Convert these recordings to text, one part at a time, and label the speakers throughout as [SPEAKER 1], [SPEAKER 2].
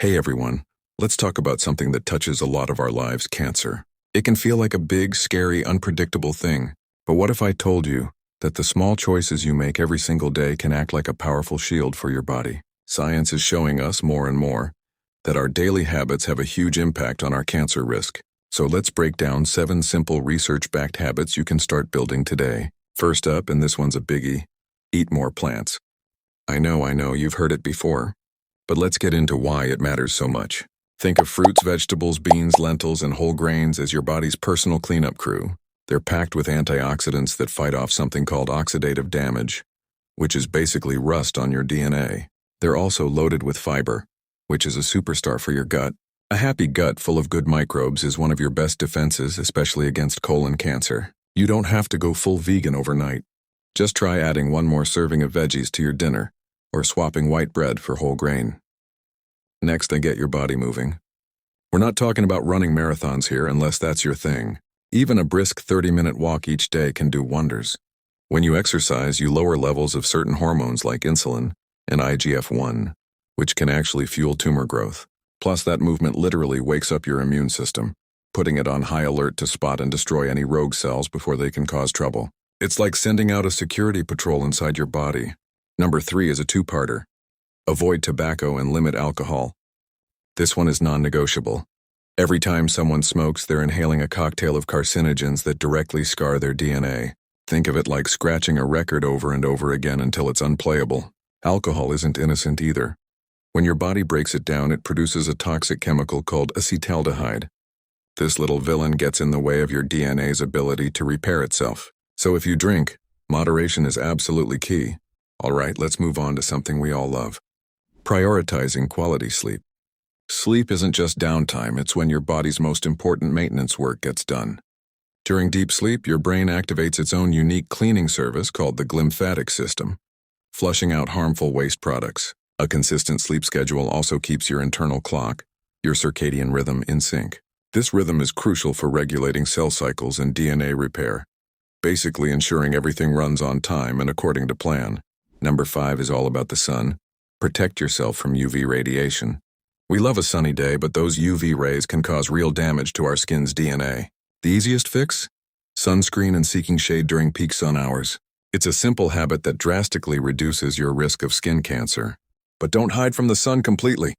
[SPEAKER 1] Hey everyone, let's talk about something that touches a lot of our lives, cancer. It can feel like a big, scary, unpredictable thing, but what if I told you that the small choices you make every single day can act like a powerful shield for your body? Science is showing us more and more that our daily habits have a huge impact on our cancer risk. So let's break down 7 simple research-backed habits you can start building today. First up, and this one's a biggie, eat more plants. I know, you've heard it before. But let's get into why it matters so much. Think of fruits, vegetables, beans, lentils, and whole grains as your body's personal cleanup crew. They're packed with antioxidants that fight off something called oxidative damage, which is basically rust on your DNA. They're also loaded with fiber, which is a superstar for your gut. A happy gut full of good microbes is one of your best defenses, especially against colon cancer. You don't have to go full vegan overnight. Just try adding 1 more serving of veggies to your dinner, or swapping white bread for whole grain. Next, get your body moving. We're not talking about running marathons here unless that's your thing. Even a brisk 30-minute walk each day can do wonders. When you exercise, you lower levels of certain hormones like insulin and IGF-1, which can actually fuel tumor growth. Plus, that movement literally wakes up your immune system, putting it on high alert to spot and destroy any rogue cells before they can cause trouble. It's like sending out a security patrol inside your body. Number 3 is a 2-parter. Avoid tobacco and limit alcohol. This one is non-negotiable. Every time someone smokes, they're inhaling a cocktail of carcinogens that directly scar their DNA. Think of it like scratching a record over and over again until it's unplayable. Alcohol isn't innocent either. When your body breaks it down, it produces a toxic chemical called acetaldehyde. This little villain gets in the way of your DNA's ability to repair itself. So if you drink, moderation is absolutely key. All right, let's move on to something we all love. Prioritizing quality sleep. Sleep isn't just downtime, it's when your body's most important maintenance work gets done. During deep sleep, your brain activates its own unique cleaning service called the glymphatic system, flushing out harmful waste products. A consistent sleep schedule also keeps your internal clock, your circadian rhythm, in sync. This rhythm is crucial for regulating cell cycles and DNA repair, basically ensuring everything runs on time and according to plan. Number 5 is all about the sun. Protect yourself from UV radiation. We love a sunny day, but those UV rays can cause real damage to our skin's DNA. The easiest fix? Sunscreen and seeking shade during peak sun hours. It's a simple habit that drastically reduces your risk of skin cancer. But don't hide from the sun completely.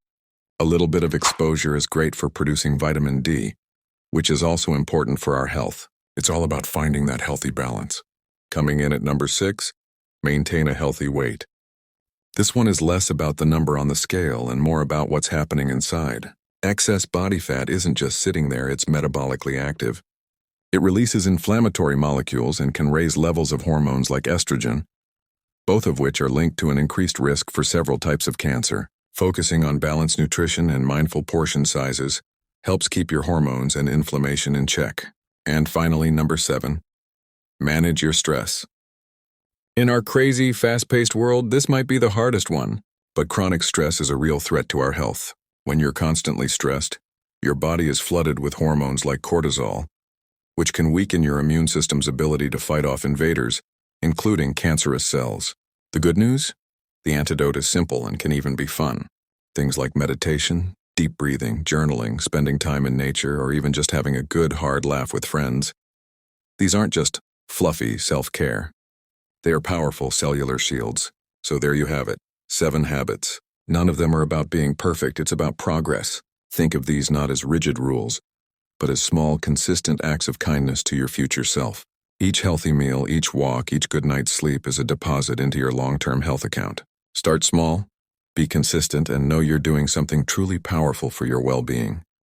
[SPEAKER 1] A little bit of exposure is great for producing vitamin D, which is also important for our health. It's all about finding that healthy balance. Coming in at number 6, maintain a healthy weight. This one is less about the number on the scale and more about what's happening inside. Excess body fat isn't just sitting there, it's metabolically active. It releases inflammatory molecules and can raise levels of hormones like estrogen, both of which are linked to an increased risk for several types of cancer. Focusing on balanced nutrition and mindful portion sizes helps keep your hormones and inflammation in check. And finally, number 7, manage your stress. In our crazy, fast-paced world, this might be the hardest one, but chronic stress is a real threat to our health. When you're constantly stressed, your body is flooded with hormones like cortisol, which can weaken your immune system's ability to fight off invaders, including cancerous cells. The good news? The antidote is simple and can even be fun. Things like meditation, deep breathing, journaling, spending time in nature, or even just having a good, hard laugh with friends. These aren't just fluffy self-care. They are powerful cellular shields. So there you have it, 7 habits. None of them are about being perfect, it's about progress. Think of these not as rigid rules, but as small, consistent acts of kindness to your future self. Each healthy meal, each walk, each good night's sleep is a deposit into your long-term health account. Start small, be consistent, and know you're doing something truly powerful for your well-being.